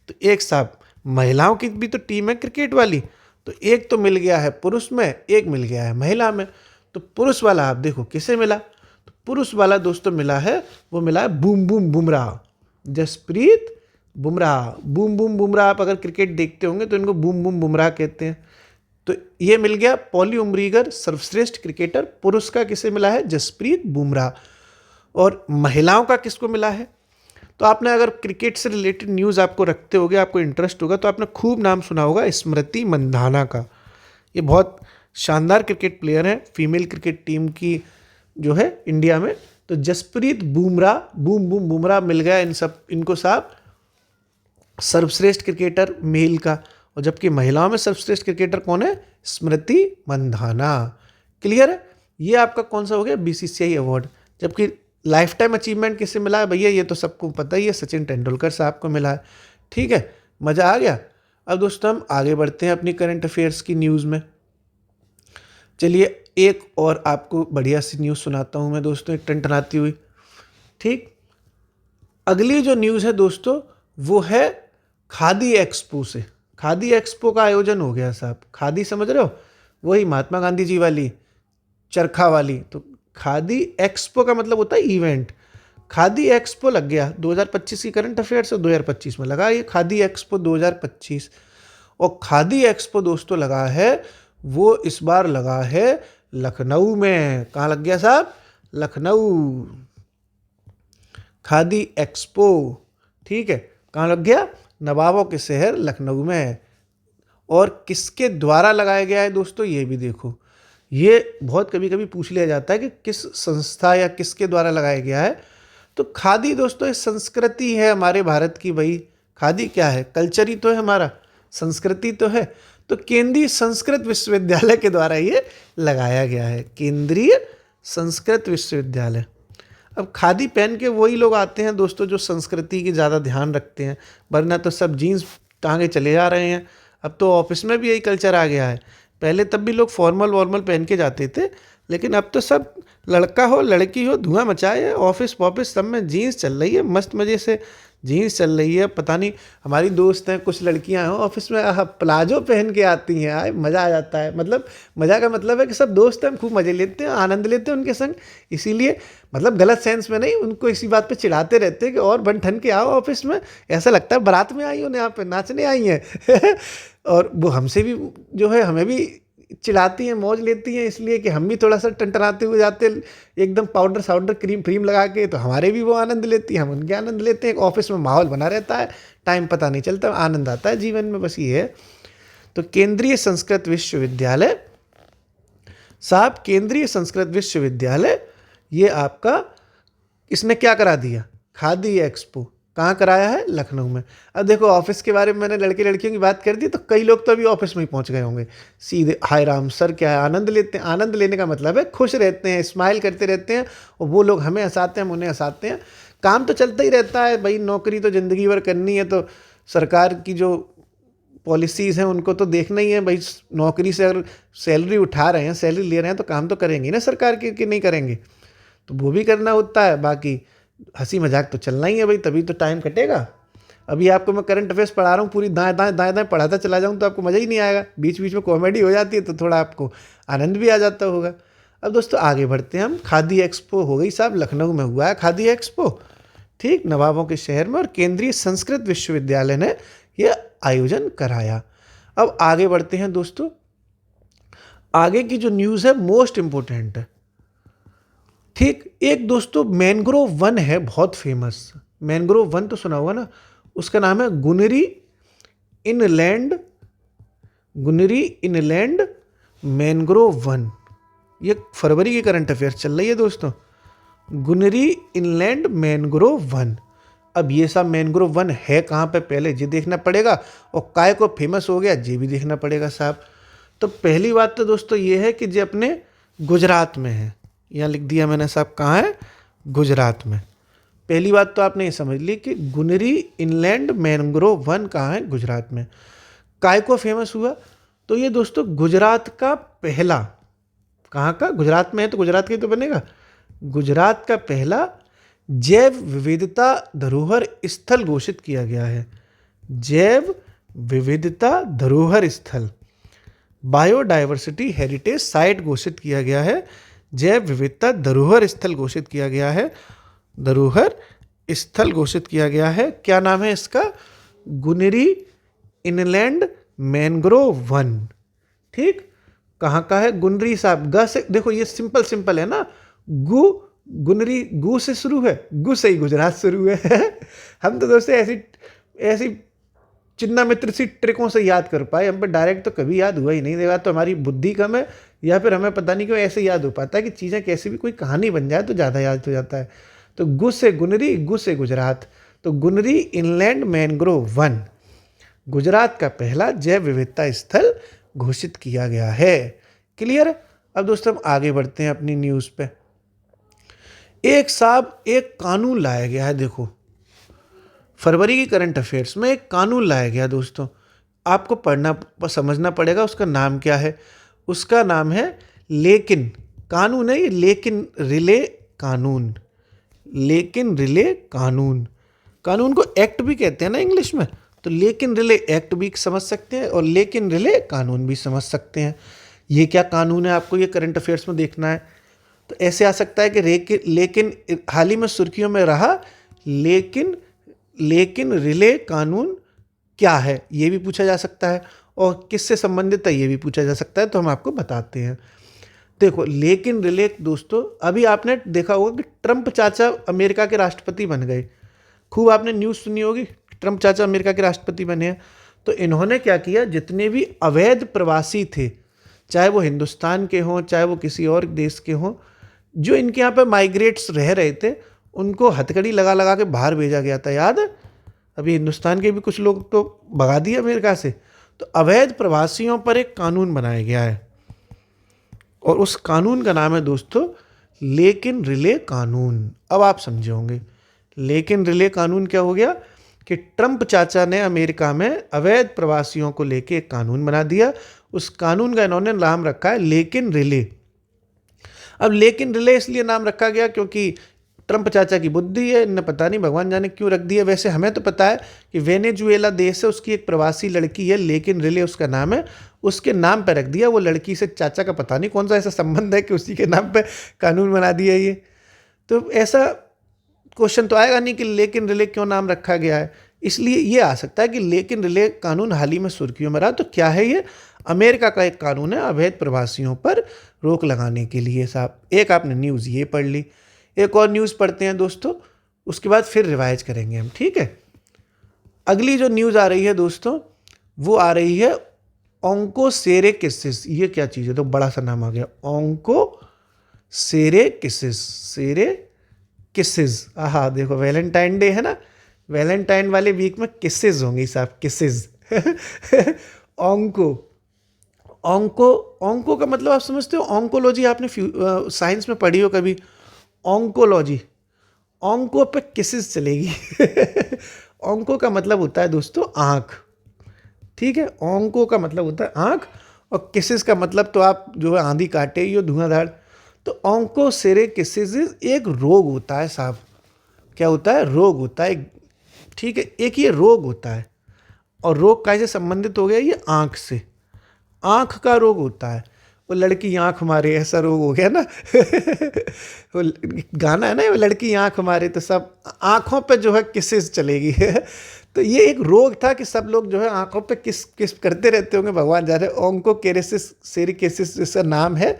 तो एक साहब महिलाओं की भी तो टीम है क्रिकेट वाली, तो एक तो मिल गया है पुरुष में, एक मिल गया है महिला में। तो पुरुष वाला आप देखो किसे मिला, तो पुरुष वाला दोस्तों मिला है, वो मिला है boom boom Bumrah, Jasprit Bumrah. Boom boom Bumrah, आप अगर क्रिकेट देखते होंगे तो इनको बूम बूम बुमराह कहते हैं। तो ये मिल गया पॉली उमरीगर सर्वश्रेष्ठ क्रिकेटर, पुरुष का किसे मिला है? जसप्रीत बुमराह। और महिलाओं का किसको मिला है? तो आपने अगर क्रिकेट से रिलेटेड न्यूज़ आपको रखते होगे, आपको इंटरेस्ट होगा, तो आपने खूब नाम सुना होगा स्मृति मंधाना का। ये बहुत शानदार क्रिकेट प्लेयर हैं, फीमेल क्रिकेट टीम की जो है इंडिया में। तो जसप्रीत बुमराह, बूम बूम बुमराह मिल गया इनको साहब सर्वश्रेष्ठ क्रिकेटर मेल का। और जबकि महिलाओं में सर्वश्रेष्ठ क्रिकेटर कौन है? स्मृति मंधाना। क्लियर है? ये आपका कौन सा हो गया? BCCI award. जबकि लाइफ टाइम अचीवमेंट किससे मिला है भैया? ये तो सबको पता ही है, सचिन तेंदुलकर साहब को मिला है। ठीक है, मज़ा आ गया। अब दोस्तों हम आगे बढ़ते हैं अपनी करंट अफेयर्स की न्यूज़ में। चलिए एक और आपको बढ़िया सी न्यूज़ सुनाता हूँ मैं दोस्तों, एक टनटनाती हुई। ठीक, अगली जो न्यूज़ है दोस्तों वो है खादी एक्सपो से। खादी एक्सपो का आयोजन हो गया साहब। खादी समझ रहे हो? वही महात्मा गांधी जी वाली, चरखा वाली। तो खादी एक्सपो का मतलब होता है इवेंट। खादी एक्सपो लग गया 2025 की करंट अफेयर से 2025 में लगा ये खादी एक्सपो 2025। और खादी एक्सपो दोस्तों लगा है वो इस बार लगा है लखनऊ में। कहाँ लग गया साहब? लखनऊ। खादी एक्सपो, ठीक है, कहाँ लग गया? नवाबों के शहर लखनऊ में है। और किसके द्वारा लगाया गया है दोस्तों? ये भी देखो, ये बहुत कभी कभी पूछ लिया जाता है कि किस संस्था या किसके द्वारा लगाया गया है। तो खादी दोस्तों एक संस्कृति है हमारे भारत की। भाई खादी क्या है? कल्चर ही तो है हमारा, संस्कृति तो है। तो केंद्रीय संस्कृत विश्वविद्यालय के द्वारा ये लगाया गया है, केंद्रीय संस्कृत विश्वविद्यालय। अब खादी पहन के वही लोग आते हैं दोस्तों जो संस्कृति की ज़्यादा ध्यान रखते हैं, वरना तो सब जीन्स टांगे चले जा रहे हैं। अब तो ऑफिस में भी यही कल्चर आ गया है। पहले तब भी लोग फॉर्मल वॉर्मल पहन के जाते थे, लेकिन अब तो सब लड़का हो लड़की हो धुआं मचाए है। ऑफिस वॉफिस सब में जीन्स चल रही है, मस्त मज़े से जीन्स चल रही है। पता नहीं, हमारी दोस्त हैं कुछ लड़कियां हैं ऑफिस में प्लाजो पहन के आती हैं। आए मज़ा आ जाता है। मतलब मज़ा का मतलब है कि सब दोस्त हैं, हम खूब मज़े लेते हैं, आनंद लेते हैं उनके संग। इसीलिए मतलब गलत सेंस में नहीं, उनको इसी बात पे चिढ़ाते रहते हैं कि और बन ठन के आओ ऑफिस में। ऐसा लगता है बारात में आई हो, यहाँ पे नाचने आई हैं। और वो हमसे भी जो है हमें भी चिढ़ाती हैं, मौज लेती हैं, इसलिए कि हम भी थोड़ा सा टनटनाते हुए जाते एकदम पाउडर साउडर क्रीम फ्रीम लगा के। तो हमारे भी वो आनंद लेती हैं, हम उनके आनंद लेते हैं। ऑफिस में माहौल बना रहता है, टाइम पता नहीं चलता, आनंद आता है जीवन में, बस ये है। तो केंद्रीय संस्कृत विश्वविद्यालय साहब, केंद्रीय संस्कृत विश्वविद्यालय ये आपका इसने क्या करा दिया? खादी एक्सपो। कहाँ कराया है? लखनऊ में। अब देखो ऑफिस के बारे में मैंने लड़के लड़कियों की बात कर दी, तो कई लोग तो अभी ऑफिस में ही पहुंच गए होंगे सीधे। हाय राम सर, क्या है? आनंद लेते हैं। आनंद लेने का मतलब है खुश रहते हैं, स्माइल करते रहते हैं। और वो लोग हमें हंसाते हैं, हम उन्हें हंसाते हैं। काम तो चलता ही रहता है भाई, नौकरी तो ज़िंदगी भर करनी है। तो सरकार की जो पॉलिसीज़ हैं उनको तो देखना ही है भाई। नौकरी से अगर सैलरी उठा रहे हैं, सैलरी ले रहे हैं, तो काम तो करेंगे ना सरकार के, कि नहीं करेंगे? तो वो भी करना होता है। बाकी हंसी मजाक तो चलना ही है भाई, तभी तो टाइम कटेगा। अभी आपको मैं करंट अफेयर्स पढ़ा रहा हूँ, पूरी दाएं दाएं दाएं दाएं पढ़ाता चला जाऊँ तो आपको मज़ा ही नहीं आएगा। बीच बीच में कॉमेडी हो जाती है तो थोड़ा आपको आनंद भी आ जाता होगा। अब दोस्तों आगे बढ़ते हैं हम। खादी एक्सपो हो गई साहब, लखनऊ में हुआ है खादी एक्सपो, ठीक, नवाबों के शहर में। और केंद्रीय संस्कृत विश्वविद्यालय ने यह आयोजन कराया। अब आगे बढ़ते हैं दोस्तों। आगे की जो न्यूज़ है मोस्ट इम्पोर्टेंट है, ठीक। एक दोस्तों मैंग्रोव वन है बहुत फेमस। मैंग्रोव वन तो सुना होगा ना, उसका नाम है गुनरी इनलैंड, गुनरी इनलैंड मैंग्रोव वन। ये फरवरी की करंट अफेयर चल रही है दोस्तों, गुनरी इनलैंड मैंग्रोव वन। अब ये सब मैंग्रोव वन है कहाँ पे, पहले ये देखना पड़ेगा। और काय को फेमस हो गया ये भी देखना पड़ेगा साहब। तो पहली बात तो दोस्तों ये है कि ये अपने गुजरात में है। यहाँ लिख दिया मैंने साहब, कहाँ है? गुजरात में। पहली बात तो आपने ये समझ ली कि गुनरी इनलैंड मैंग्रोव वन कहाँ है? गुजरात में। काय को फेमस हुआ? तो ये दोस्तों गुजरात का पहला, कहाँ का? गुजरात में है तो गुजरात के तो बनेगा। गुजरात का पहला जैव विविधता धरोहर स्थल घोषित किया गया है। जैव विविधता धरोहर स्थल, बायोडाइवर्सिटी हेरिटेज साइट घोषित किया गया है। जैव विविधता धरोहर स्थल घोषित किया गया है। धरोहर स्थल घोषित किया गया है। क्या नाम है इसका? गुनरी इनलैंड मैंग्रोव वन, ठीक। कहाँ का है? गुनरी साहब, ग से देखो, ये सिंपल सिंपल है ना। गु, गुनरी गु से शुरू है, गु से ही गुजरात शुरू है। हम तो दोस्तों ऐसी ऐसी चिन्ना मित्र सी ट्रिकों से याद कर पाए, हम पर डायरेक्ट तो कभी याद हुआ ही नहीं। देखा तो हमारी बुद्धि कम है, या फिर हमें पता नहीं क्यों ऐसे याद हो पाता है कि चीज़ें कैसी भी कोई कहानी बन जाए तो ज़्यादा याद हो जाता है। तो गु से गुनरी, गु से गुजरात, तो गुनरी इनलैंड मैंग्रोव वन। गुजरात का पहला जैव विविधता स्थल घोषित किया गया है। क्लियर है? अब दोस्तों हम आगे बढ़ते हैं अपनी न्यूज़ पे। एक कानून लाया गया है। देखो, फरवरी की करंट अफेयर्स में एक कानून लाया गया दोस्तों, आपको पढ़ना समझना पड़ेगा उसका नाम क्या है। उसका नाम है लेकिन कानून है ये, लेकिन रिले कानून। लेकिन रिले कानून, कानून को एक्ट भी कहते हैं ना इंग्लिश में, तो लेकिन रिले एक्ट भी समझ सकते हैं और लेकिन रिले कानून भी समझ सकते हैं। ये क्या कानून है, आपको ये करंट अफेयर्स में देखना है। तो ऐसे आ सकता है कि लेकिन हाल ही में सुर्खियों में रहा, लेकिन रिले कानून क्या है ये भी पूछा जा सकता है, और किससे संबंधित है ये भी पूछा जा सकता है। तो हम आपको बताते हैं। देखो, लेकिन रिले दोस्तों, अभी आपने देखा होगा कि ट्रंप चाचा अमेरिका के राष्ट्रपति बन गए। खूब आपने न्यूज़ सुनी होगी, ट्रंप चाचा अमेरिका के राष्ट्रपति बने हैं। तो इन्होंने क्या किया, जितने भी अवैध प्रवासी थे, चाहे वो हिंदुस्तान के हों चाहे वो किसी और देश के हों, जो इनके यहाँ पे माइग्रेट्स रह रहे थे, उनको हथकड़ी लगा लगा के बाहर भेजा गया था। याद है? अभी हिंदुस्तान के भी कुछ लोग तो भगा दिए अमेरिका से। तो अवैध प्रवासियों पर एक कानून बनाया गया है, और उस कानून का नाम है दोस्तों लेकिन रिले कानून। अब आप समझे होंगे लेकिन रिले कानून क्या हो गया, कि ट्रंप चाचा ने अमेरिका में अवैध प्रवासियों को लेके एक कानून बना दिया। उस कानून का इन्होंने नाम रखा है लेकिन रिले। अब लेकिन रिले इसलिए नाम रखा गया क्योंकि ट्रंप चाचा की बुद्धि है, इन्हें पता नहीं भगवान जाने क्यों रख दिया। वैसे हमें तो पता है कि वेनेजुएला देश है, उसकी एक प्रवासी लड़की है, लेकिन रिले उसका नाम है, उसके नाम पर रख दिया। वो लड़की से चाचा का पता नहीं कौन सा ऐसा संबंध है कि उसी के नाम पे कानून बना दिया ये। तो ऐसा क्वेश्चन तो आएगा नहीं कि लेकिन रिले क्यों नाम रखा गया है। इसलिए ये आ सकता है कि लेकिन रिले कानून हाल ही में सुर्खियों में रहा। तो क्या है ये? अमेरिका का एक कानून है अवैध प्रवासियों पर रोक लगाने के लिए। साहब, एक आपने न्यूज़ ये पढ़ ली, एक और न्यूज़ पढ़ते हैं दोस्तों, उसके बाद फिर रिवाइज करेंगे हम, ठीक है। अगली जो न्यूज़ आ रही है दोस्तों, वो आ रही है ओंकोसेरेकिसिस। ये क्या चीज़ है? तो बड़ा सा नाम आ गया, ओंकोसेरेकिसिस। सेरेकिसिस, हाँ देखो, वैलेंटाइन डे है ना, वैलेंटाइन वाले वीक में किसेस होंगी साहब, किसेस। ओंको का मतलब आप समझते हो? ऑन्कोलॉजी आपने साइंस में पढ़ी हो कभी, ऑन्कोलॉजी। ऑंको पे किसेस चलेगी। ऑंको का मतलब होता है दोस्तों आँख, ठीक है। ऑंको का मतलब होता है आँख, और किसेस का मतलब तो आप जो है आंधी काटे यो धुआंधार। तो ओंकोसेरेकिसिस एक रोग होता है साहब। क्या होता है? रोग होता है, ठीक है। एक ये रोग होता है, और रोग कैसे संबंधित हो गया ये? आँख से। आँख का रोग होता है, वो लड़की आँख मारे, ऐसा रोग हो गया ना। वो गाना है ना, वो लड़की आँख मारे, तो सब आँखों पे जो है किसेस चलेगी। तो ये एक रोग था कि सब लोग जो है आँखों पे किस किस करते रहते होंगे, भगवान जाने। ओंकोसेरेकिसिस सेरिकेसिस जैसा नाम है,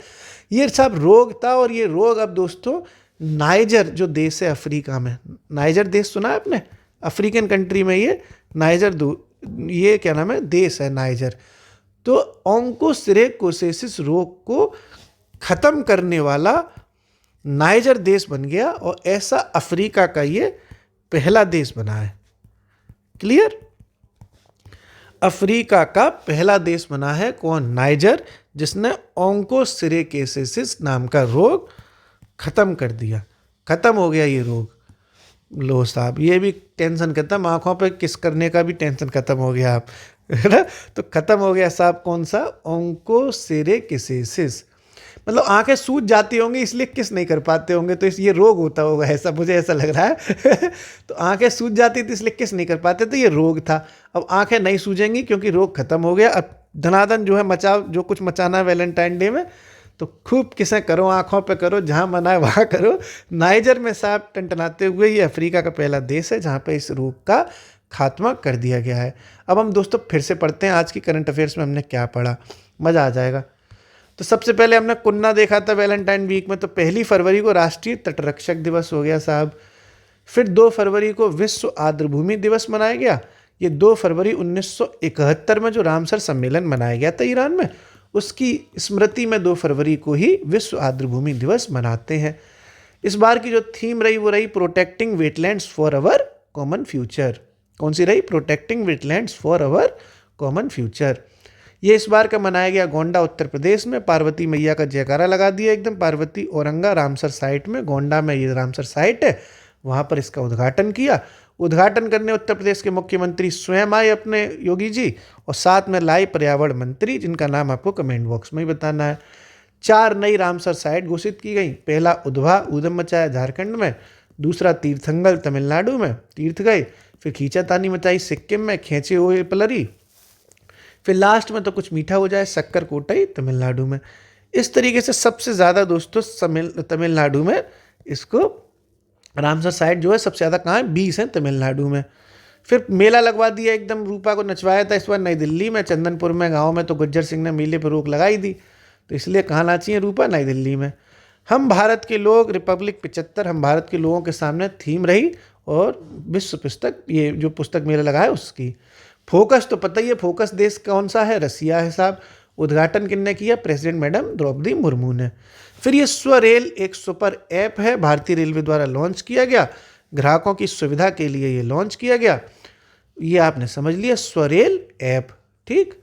ये सब रोग था। और ये रोग अब दोस्तों नाइजर जो देश है अफ्रीका में, नाइजर देश सुना है आपने? अफ्रीकन कंट्री में ये नाइजर ये क्या नाम है, देश है नाइजर। तो ओंकोसेरेकिसिस रोग को ख़त्म करने वाला नाइजर देश बन गया, और ऐसा अफ्रीका का ये पहला देश बना है। क्लियर? अफ्रीका का पहला देश बना है कौन? नाइजर, जिसने ओंकोसेरेकिसिस नाम का रोग खत्म कर दिया। खत्म हो गया ये रोग। लो साहब, ये भी टेंशन खत्म, आंखों पे किस करने का भी टेंशन खत्म हो गया आप, है ना। तो खत्म हो गया साहब कौन सा? ओंकोसेरेकिसिस। मतलब आंखें सूज जाती होंगी इसलिए किस नहीं कर पाते होंगे, तो ये रोग होता होगा, ऐसा मुझे ऐसा लग रहा है। तो आंखें सूज जाती थी इसलिए किस नहीं कर पाते, तो ये रोग था। अब आंखें नहीं सूजेंगी क्योंकि रोग खत्म हो गया। अब धनाधन जो है मचाओ, जो कुछ मचाना है वैलेंटाइन डे में, तो खूब किसें करो, आंखों पे करो, जहाँ मना है वहाँ करो। नाइजर में साहब टनटनाते हुए ये अफ्रीका का पहला देश है जहाँ पे इस रोग का खात्मा कर दिया गया है। अब हम दोस्तों फिर से पढ़ते हैं आज की करंट अफेयर्स में हमने क्या पढ़ा, मज़ा आ जाएगा। तो सबसे पहले हमने कुन्ना देखा था वैलेंटाइन वीक में। तो 1 फरवरी को राष्ट्रीय तटरक्षक दिवस हो गया साहब। फिर 2 फरवरी को विश्व आर्द्रभूमि दिवस मनाया गया। ये 2 फरवरी 1971 में जो रामसर सम्मेलन मनाया गया था ईरान में, उसकी स्मृति में 2 फरवरी को ही विश्व आर्द्रभूमि दिवस मनाते हैं। इस बार की जो थीम रही वो रही protecting wetlands for our common future. कौन सी रही? Protecting wetlands for our common future. ये इस बार का मनाया गया गोंडा उत्तर प्रदेश में। पार्वती मैया का जयकारा लगा दिया एकदम। पार्वती औरंगा रामसर साइट में, गोंडा में ये रामसर साइट है, वहाँ पर इसका उद्घाटन किया। उद्घाटन करने उत्तर प्रदेश के मुख्यमंत्री स्वयं आए अपने योगी जी, और साथ में लाए पर्यावरण मंत्री, जिनका नाम आपको कमेंट बॉक्स में ही बताना है। 4 नई रामसर साइट घोषित की गई। पहला उधवा ऊधम मचाया झारखंड में, दूसरा तीर्थंगल तमिलनाडु में तीर्थ गए, फिर खींचातानी मचाई सिक्किम में, खेचे हुए पलरी, फिर लास्ट में तो कुछ मीठा हो जाए शक्कर कोटई तमिलनाडु में। इस तरीके से सबसे ज़्यादा दोस्तों तमिलनाडु में इसको रामसर साइट जो है सबसे ज़्यादा कहाँ है? 20 है तमिलनाडु में। फिर मेला लगवा दिया एकदम, रूपा को नचवाया था इस बार नई दिल्ली में, चंदनपुर में गांव में तो गुज्जर सिंह ने मेले पर रोक लगाई दी, तो इसलिए कहाँ नाची है रूपा? नई दिल्ली में। हम भारत के लोग, रिपब्लिक 75 हम भारत के लोगों के सामने थीम रही, और विश्व पुस्तक, ये जो पुस्तक मेला लगा है उसकी। फोकस तो पता ही है, फोकस देश कौन सा है? रसिया है साहब। उद्घाटन किसने किया? प्रेसिडेंट मैडम द्रौपदी मुर्मू ने। फिर ये स्वरेल एक सुपर ऐप है, भारतीय रेलवे द्वारा लॉन्च किया गया, ग्राहकों की सुविधा के लिए ये लॉन्च किया गया। ये आपने समझ लिया, स्वरेल ऐप, ठीक।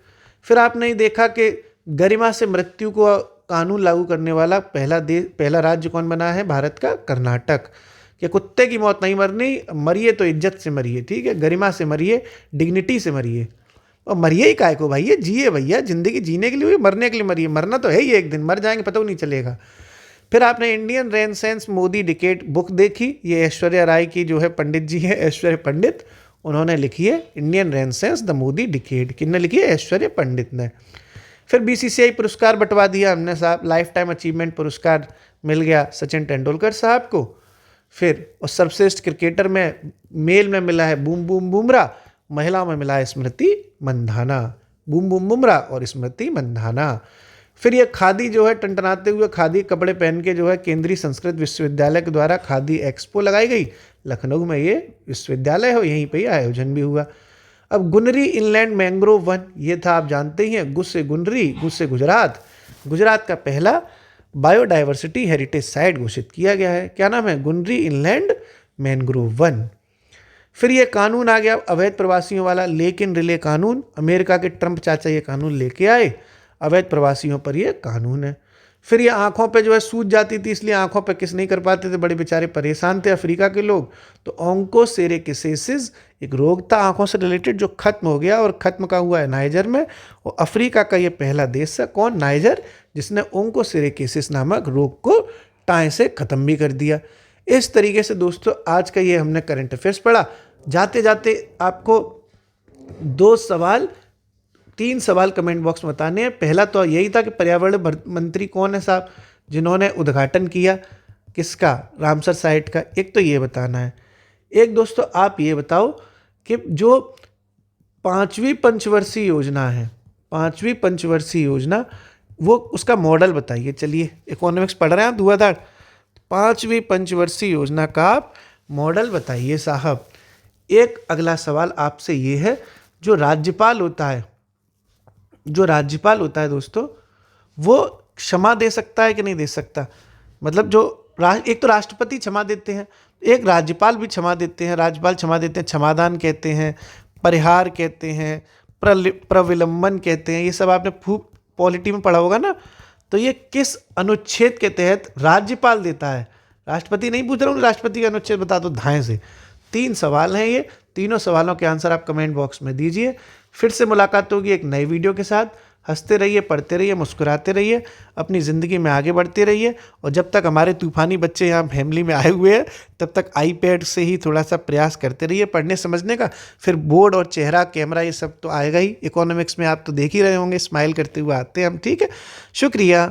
फिर आपने ही देखा कि गरिमा से मृत्यु को कानून लागू करने वाला पहला राज्य कौन बना है भारत का? कर्नाटक। कि कुत्ते की मौत नहीं मरनी, मरिए तो इज्जत से मरिए, ठीक है, गरिमा से मरिए, डिग्निटी से मरिए। और मरिए ही काय को भाई, ये जिए भैया, जिंदगी जीने के लिए, मरने के लिए मरिए, मरना तो है ही, एक दिन मर जाएंगे पता नहीं चलेगा। फिर आपने Indian renaissance Modi decade book देखी, ये ऐश्वर्या राय की जो है पंडित जी है, ऐश्वर्य पंडित, उन्होंने लिखी है Indian renaissance the Modi decade. किसने लिखी है? ऐश्वर्य पंडित ने। फिर बीसीसीआई पुरस्कार बंटवा दिया हमने साहब, लाइफ टाइम अचीवमेंट पुरस्कार मिल गया सचिन तेंदुलकर साहब को। फिर और सर्वश्रेष्ठ क्रिकेटर में मेल में मिला है बूम बूम बुमराह, महिला में मिला है स्मृति मंधाना। बूम बूम बुमराह और स्मृति मंधाना। फिर ये खादी जो है, टनटनाते हुए खादी कपड़े पहन के जो है, केंद्रीय संस्कृत विश्वविद्यालय के द्वारा खादी एक्सपो लगाई गई। लखनऊ में ये विश्वविद्यालय है, यहीं पे आयोजन भी हुआ। अब गुनरी इनलैंड मैंग्रोव वन, ये था आप जानते ही हैं, गुस से गुनरी, गुस से गुजरात, गुजरात का पहला बायोडाइवर्सिटी हेरिटेज साइट घोषित किया गया है। क्या नाम है? गुनरी इनलैंड मैंग्रोव वन। फिर ये कानून आ गया अवैध प्रवासियों वाला, लेकिन रिले कानून। अमेरिका के ट्रंप चाचा ये कानून लेके आए, अवैध प्रवासियों पर ये कानून है। फिर ये आंखों पे जो है सूज जाती थी, इसलिए आंखों पे किस नहीं कर पाते थे, बड़े बेचारे परेशान थे अफ्रीका के लोग, तो ऑन्कोसेरेकिसिस एक रोग था आंखों से रिलेटेड, जो खत्म हो गया, और खत्म का हुआ है नाइजर में। और अफ्रीका का ये पहला देश है, कौन? नाइजर, जिसने ऑन्कोसेरेकिसिस नामक रोग को टाइम से खत्म भी कर दिया। इस तरीके से दोस्तों आज का ये हमने करंट अफेयर्स पढ़ा। जाते जाते आपको 3 सवाल कमेंट बॉक्स में बताने हैं। पहला तो यही था कि पर्यावरण मंत्री कौन है साहब, जिन्होंने उद्घाटन किया किसका? रामसर साइट का। एक तो ये बताना है। एक दोस्तों आप ये बताओ कि जो 5वीं पंचवर्षीय योजना है, 5वीं पंचवर्षीय योजना, वो उसका मॉडल बताइए। चलिए, इकोनॉमिक्स पढ़ रहे हैं आप धुआंधार, 5वीं पंचवर्षीय योजना का आप मॉडल बताइए साहब। एक अगला सवाल आपसे ये है, जो राज्यपाल होता है दोस्तों, वो क्षमा दे सकता है कि नहीं दे सकता? मतलब जो एक तो राष्ट्रपति क्षमा देते हैं, एक राज्यपाल भी क्षमा देते हैं। राज्यपाल क्षमा देते हैं, क्षमादान कहते हैं, परिहार कहते हैं, प्रविलंबन कहते हैं। ये सब आपने खूब पॉलिटी में पढ़ा होगा ना। तो ये किस अनुच्छेद के तहत राज्यपाल देता है? राष्ट्रपति नहीं पूछ रहा हूँ, राष्ट्रपति का अनुच्छेद बता दो धाएं से। 3 सवाल हैं ये, तीनों सवालों के आंसर आप कमेंट बॉक्स में दीजिए। फिर से मुलाकात होगी एक नई वीडियो के साथ। हंसते रहिए, पढ़ते रहिए, मुस्कुराते रहिए, अपनी ज़िंदगी में आगे बढ़ते रहिए। और जब तक हमारे तूफानी बच्चे यहाँ फैमिली में आए हुए हैं, तब तक आईपैड से ही थोड़ा सा प्रयास करते रहिए पढ़ने समझने का। फिर बोर्ड और चेहरा, कैमरा, ये सब तो आएगा ही। इकोनॉमिक्स में आप तो देख ही रहे होंगे, स्माइल करते हुए आते हैं हम, ठीक है। शुक्रिया।